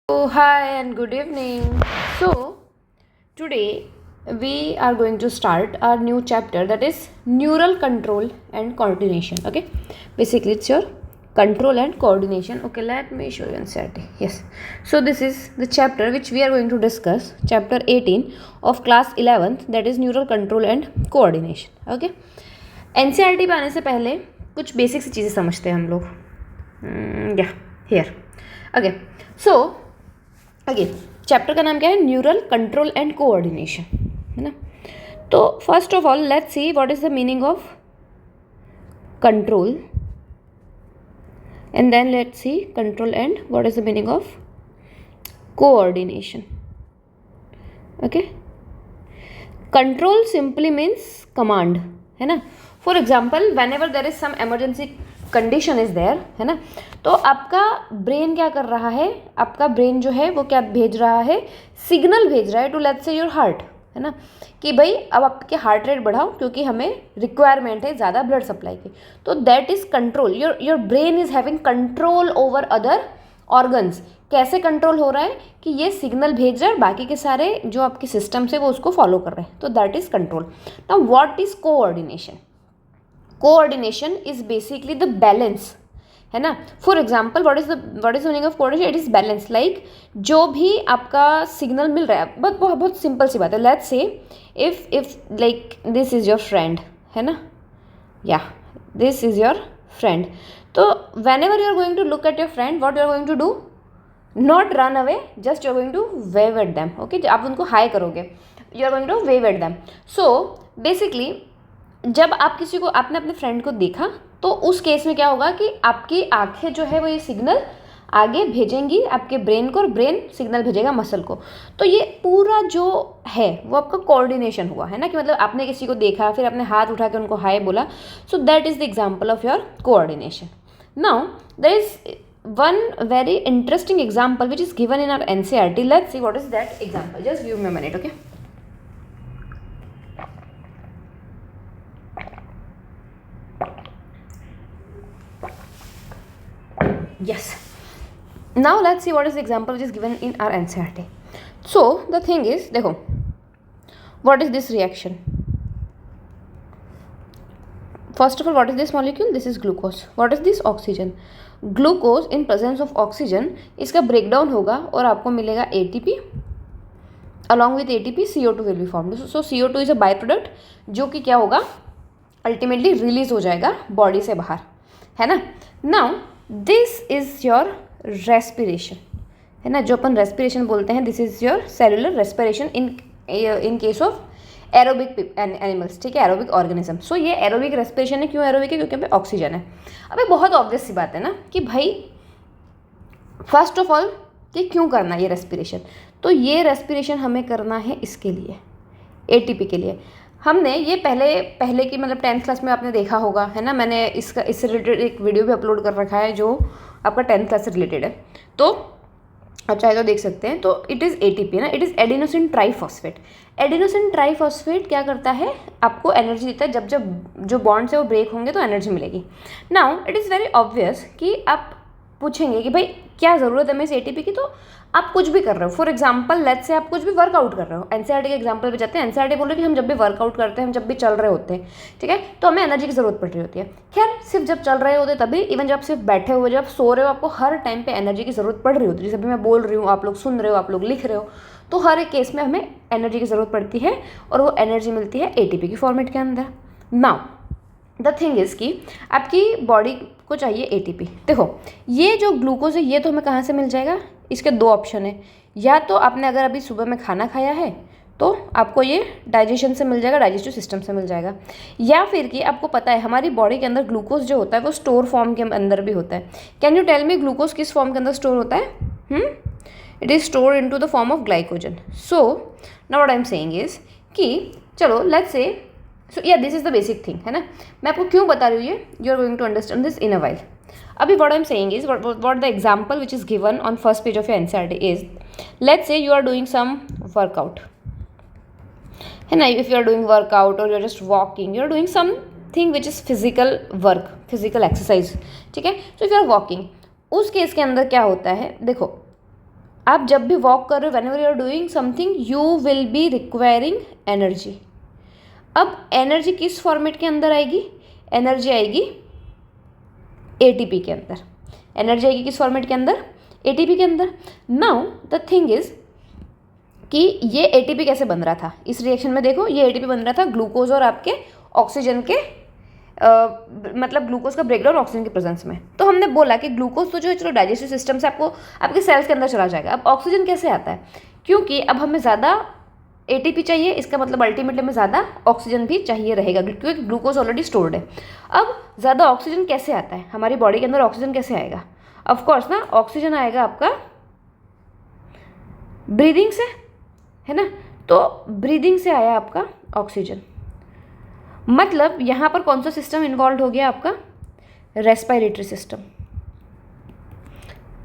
So, hi and good evening. So, today we are going to start our new chapter, that is neural control and coordination. Okay, basically, it's your control and coordination. Okay, let me show you NCERT. Yes, so this is the chapter which we are going to discuss, chapter 18 of class 11th, that is neural control and coordination. Okay, NCERT पे आने से पहले कुछ basic सी चीज़ें समझते हैं हम लोग. Here okay. So again chapter का नाम क्या है? न्यूरल कंट्रोल एंड कोऑर्डिनेशन, है ना. तो first of all let's see what is the meaning of control and then let's see control and what is the meaning of coordination. Okay, control simply means command, है ना. For example whenever there is some emergency condition is there, है ना, तो आपका brain क्या कर रहा है? आपका ब्रेन जो है वो क्या भेज रहा है? सिग्नल भेज रहा है to let's say your heart, है ना, कि भाई अब आपके हार्ट रेट बढ़ाओ क्योंकि हमें रिक्वायरमेंट है ज़्यादा ब्लड सप्लाई की. तो that is control. Your brain is having control over other organs. कैसे कंट्रोल हो रहा है? कि ये सिग्नल भेज रहा है, बाकी के सारे जो आपके सिस्टम्स है वो उसको फॉलो कर रहे हैं. तो that is control. Now what is coordination? Coordination is basically the balance, है ना. For example what is the meaning of coordination? It is balance. Like जो भी आपका सिग्नल मिल रहा है, बहुत सिंपल सी बात है. Let's say if like this is your friend, है ना, या दिस इज़ योर फ्रेंड. तो whenever you are going to look at your friend, what you are going to do? Not run away, just you are going to wave at them. Okay, आप उनको hi करोगे, you are going to wave at them. So basically जब आप किसी को, आपने अपने friend को देखा, तो उस केस में क्या होगा कि आपकी आंखें जो है वो ये सिग्नल आगे भेजेंगी आपके ब्रेन को, और ब्रेन सिग्नल भेजेगा मसल को. तो ये पूरा जो है वो आपका कोऑर्डिनेशन हुआ, है ना, कि मतलब आपने किसी को देखा, फिर आपने हाथ उठा के उनको हाय बोला. So that is the example of your coordination. Now there is one very interesting example which is given in our NCERT. Let's see what is that example. Just give me a minute, okay? Yes. Now let's see what is the example which is given in our NCERT. So the thing is, देखो, what is this reaction? First of all, what is this molecule? This is glucose. What is this? Oxygen. Glucose in presence of oxygen, इसका breakdown होगा और आपको मिलेगा ATP. Along with ATP CO2 will be formed. So CO2 is a by product जो कि क्या होगा, ultimately release हो जाएगा बॉडी से बाहर, है ना. Now this is your respiration, है ना, जो अपन रेस्पिरेशन बोलते हैं. This is your cellular respiration in case of aerobic animals, ठीक है, एरोबिक ऑर्गेनिज्म. सो ये एरोबिक रेस्पिरेशन है. क्यों एरोबिक है? क्योंकि अभी ऑक्सीजन है. अभी बहुत ऑब्वियस सी बात है ना कि भाई फर्स्ट ऑफ ऑल कि क्यों करना ये रेस्पिरेशन. तो ये रेस्पिरेशन हमें करना है इसके लिए, ATP के लिए. हमने ये पहले की मतलब 10th क्लास में आपने देखा होगा, है ना. मैंने इससे रिलेटेड एक वीडियो भी अपलोड कर रखा है जो आपका 10th क्लास से रिलेटेड है, तो आप चाहे तो देख सकते हैं. तो इट इज़ ATP ना, it is adenosine triphosphate. Adenosine triphosphate क्या करता है? आपको एनर्जी देता है. जब जब जो बॉन्ड्स है वो ब्रेक होंगे तो एनर्जी मिलेगी. Now it is very obvious कि आप पूछेंगे कि भाई क्या ज़रूरत है हमें इस ATP की. तो आप कुछ भी कर रहे हो, फॉर एग्जाम्पल लेट्स से आप कुछ भी वर्कआउट कर रहे हो. NCERT के एग्जाम्पल पे जाते हैं. NCERT बोल रहे कि हम जब भी वर्कआउट करते हैं, हम जब भी चल रहे होते हैं, ठीक है, तो हमें एनर्जी की ज़रूरत पड़ रही होती है. खैर सिर्फ जब चल रहे होते तभी, इवन जब आप सिर्फ बैठे हुए, जब आप सो रहे हो, आपको हर टाइम पे एनर्जी की ज़रूरत पड़ रही होती है. जैसे अभी मैं बोल रही हूँ, आप लोग सुन रहे हो, आप लोग लिख रहे हो, तो हर एक केस में हमें एनर्जी की ज़रूरत पड़ती है, और वो एनर्जी मिलती है ATP की फॉर्मेट के अंदर. नाउ द थिंग इज़ कि आपकी बॉडी को चाहिए ATP. देखो ये जो ग्लूकोज है ये तो हमें कहाँ से मिल जाएगा? इसके दो ऑप्शन है. या तो आपने अगर अभी सुबह में खाना खाया है तो आपको ये डाइजेशन से मिल जाएगा, डाइजेस्टिव सिस्टम से मिल जाएगा. या फिर कि आपको पता है हमारी बॉडी के अंदर ग्लूकोज जो होता है वो स्टोर फॉर्म के अंदर भी होता है. Can you tell me glucose किस फॉर्म के अंदर स्टोर होता है? It is store into the form of glycogen. So now what I am saying is कि चलो let's say, so yeah this is the basic thing, है ना. मैं आपको क्यों बता रही हूँ ये, you are going to understand this in a while. अभी what I am saying is what the example which is given on first page of your NCERT is, let's say you are doing some workout, है ना. If you are doing workout और you are just walking, you are doing something which is physical work, physical exercise, ठीक है. So if you are walking, उस case के अंदर क्या होता है, देखो आप जब भी वॉक कर रहे हो, whenever you are doing something, you will be requiring energy. अब एनर्जी किस फॉर्मेट के अंदर आएगी? एनर्जी आएगी एटीपी के अंदर। एनर्जी आएगी किस फॉर्मेट के अंदर? एटीपी के अंदर। नाउ द थिंग इज कि ये एटीपी कैसे बन रहा था इस रिएक्शन में? देखो, ये एटीपी बन रहा था ग्लूकोज और आपके ऑक्सीजन के मतलब ग्लूकोज का ब्रेकडाउन ऑक्सीजन के प्रेजेंस में। तो हमने बोला कि ग्लूकोज तो जो है चलो डाइजेस्टिव सिस्टम से आपको आपके सेल्स के अंदर चला जाएगा। अब ऑक्सीजन कैसे आता है? क्योंकि अब हमें ज़्यादा एटीपी चाहिए, इसका मतलब अल्टीमेटली हमें ज़्यादा ऑक्सीजन भी चाहिए रहेगा, क्योंकि ग्लूकोज ऑलरेडी स्टोर्ड है। अब ज़्यादा ऑक्सीजन कैसे आता है हमारी बॉडी के अंदर? ऑक्सीजन कैसे आएगा? ऑफकोर्स ना, ऑक्सीजन आएगा आपका ब्रीदिंग से, है ना। तो ब्रीदिंग से आया आपका ऑक्सीजन, मतलब यहाँ पर कौन सा सिस्टम इन्वॉल्व हो गया? आपका रेस्पिरेटरी सिस्टम।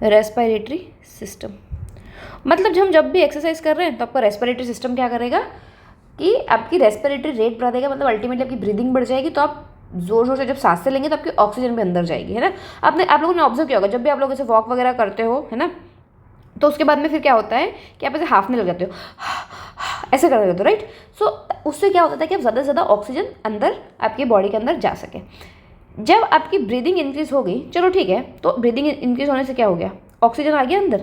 रेस्पिरेटरी सिस्टम मतलब जब भी एक्सरसाइज कर रहे हैं तो आपका रेस्पिरेटरी सिस्टम क्या करेगा कि आपकी रेस्पिरेटरी रेट बढ़ा देगा, मतलब अल्टीमेटली आपकी ब्रीदिंग बढ़ जाएगी। तो आप जोर जोर से जब सांस से लेंगे तो आपकी ऑक्सीजन भी अंदर जाएगी, है ना। आप लोगों ने ऑब्जर्व किया होगा, जब भी आप लोग ऐसे वॉक वगैरह करते हो, है ना, तो उसके बाद में फिर क्या होता है कि आप ऐसे हाफने लग जाते हो, ऐसे कर रहे हो, राइट। सो उससे क्या होता है कि आप ज़्यादा से ज़्यादा ऑक्सीजन अंदर आपकी बॉडी के अंदर जा सके। जब आपकी ब्रीदिंग इंक्रीज हो गई, चलो ठीक है, तो ब्रीदिंग इंक्रीज होने से क्या हो गया? ऑक्सीजन आ गया अंदर,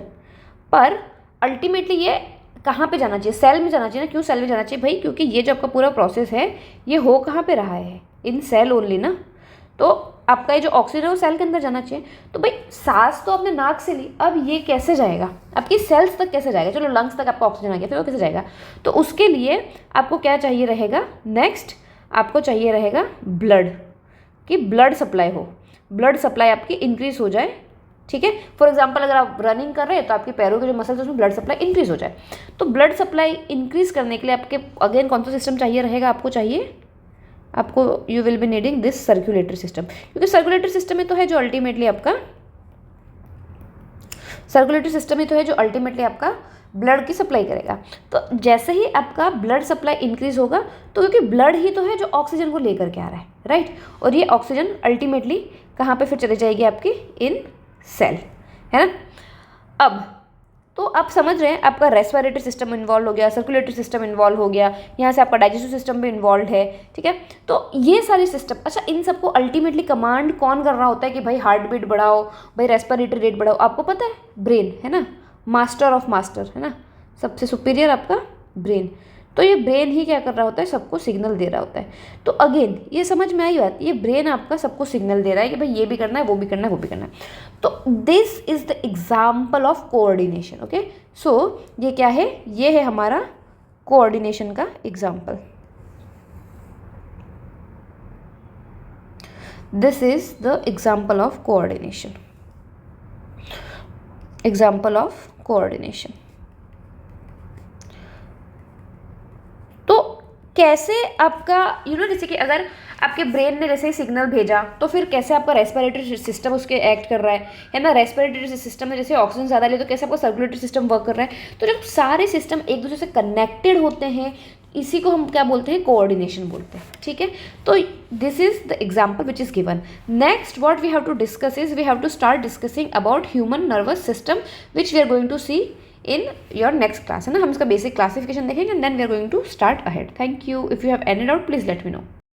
पर अल्टीमेटली ये कहाँ पे जाना चाहिए? सेल में जाना चाहिए ना। क्यों सेल में जाना चाहिए भाई? क्योंकि ये जो आपका पूरा प्रोसेस है ये हो कहाँ पे रहा है? इन सेल ओनली ना। तो आपका ये जो ऑक्सीजन है वो सेल के अंदर जाना चाहिए। तो भाई सांस तो आपने नाक से ली, अब ये कैसे जाएगा? आपकी सेल्स तक कैसे जाएगा? चलो लंग्स तक आपका ऑक्सीजन आ गया, फिर वो कैसे जाएगा? तो उसके लिए आपको क्या चाहिए रहेगा? नेक्स्ट आपको चाहिए रहेगा ब्लड, कि ब्लड सप्लाई हो, ब्लड सप्लाई आपकी इंक्रीज हो जाए, ठीक है। फॉर एग्जांपल अगर आप रनिंग कर रहे हैं तो आपके पैरों के जो मसल्स है उसमें ब्लड सप्लाई इंक्रीज हो जाए। तो ब्लड सप्लाई इंक्रीज करने के लिए आपके अगेन कौन सा सिस्टम चाहिए रहेगा? आपको you will be needing this circulatory system, क्योंकि सर्कुलेटरी सिस्टम ही तो है जो अल्टीमेटली आपका ब्लड की सप्लाई करेगा। तो जैसे ही आपका ब्लड सप्लाई इंक्रीज होगा, तो क्योंकि ब्लड ही तो है जो ऑक्सीजन को लेकर के आ रहा है, राइट। और ये ऑक्सीजन अल्टीमेटली कहाँ पे फिर चली जाएगी? आपकी इन सेल, है ना। अब तो आप समझ रहे हैं, आपका रेस्पिरेटरी सिस्टम इन्वॉल्व हो गया, सर्कुलेटरी सिस्टम इन्वॉल्व हो गया, यहाँ से आपका डाइजेस्टिव सिस्टम भी इन्वॉल्व है, ठीक है। तो ये सारे सिस्टम, अच्छा, इन सबको अल्टीमेटली कमांड कौन कर रहा होता है कि भाई हार्ट बीट बढ़ाओ, भाई रेस्पिरेटरी रेट बढ़ाओ? आपको पता है, ब्रेन, है ना। मास्टर ऑफ मास्टर, है ना, सबसे सुपीरियर आपका ब्रेन। तो ये ब्रेन ही क्या कर रहा होता है? सबको सिग्नल दे रहा होता है। तो अगेन ये समझ में आई बात, ये ब्रेन आपका सबको सिग्नल दे रहा है कि भाई ये भी करना है, वो भी करना है, वो भी करना है। तो this is the example of coordination. Okay, so ये क्या है? ये है हमारा कोऑर्डिनेशन का example. This is the example of coordination. Example of coordination. तो कैसे आपका जैसे कि अगर आपके ब्रेन ने जैसे ही सिग्नल भेजा, तो फिर कैसे आपका रेस्पिरेटरी सिस्टम उसके एक्ट कर रहा है ना। रेस्पिरेटरी सिस्टम में जैसे ऑक्सीजन ज़्यादा ले तो कैसे आपका सर्कुलेटरी सिस्टम वर्क कर रहा है। तो जब सारे सिस्टम एक दूसरे से कनेक्टेड होते हैं, इसी को हम क्या बोलते हैं? कोऑर्डिनेशन बोलते हैं, ठीक है। तो this is the example which is given. Next what we have to discuss is we have to start discussing about human nervous system, which we are going to see in your next class, है ना। हम इसका basic classification देखेंगे, and then we are going to start ahead. Thank you. If you have any doubt, please let me know.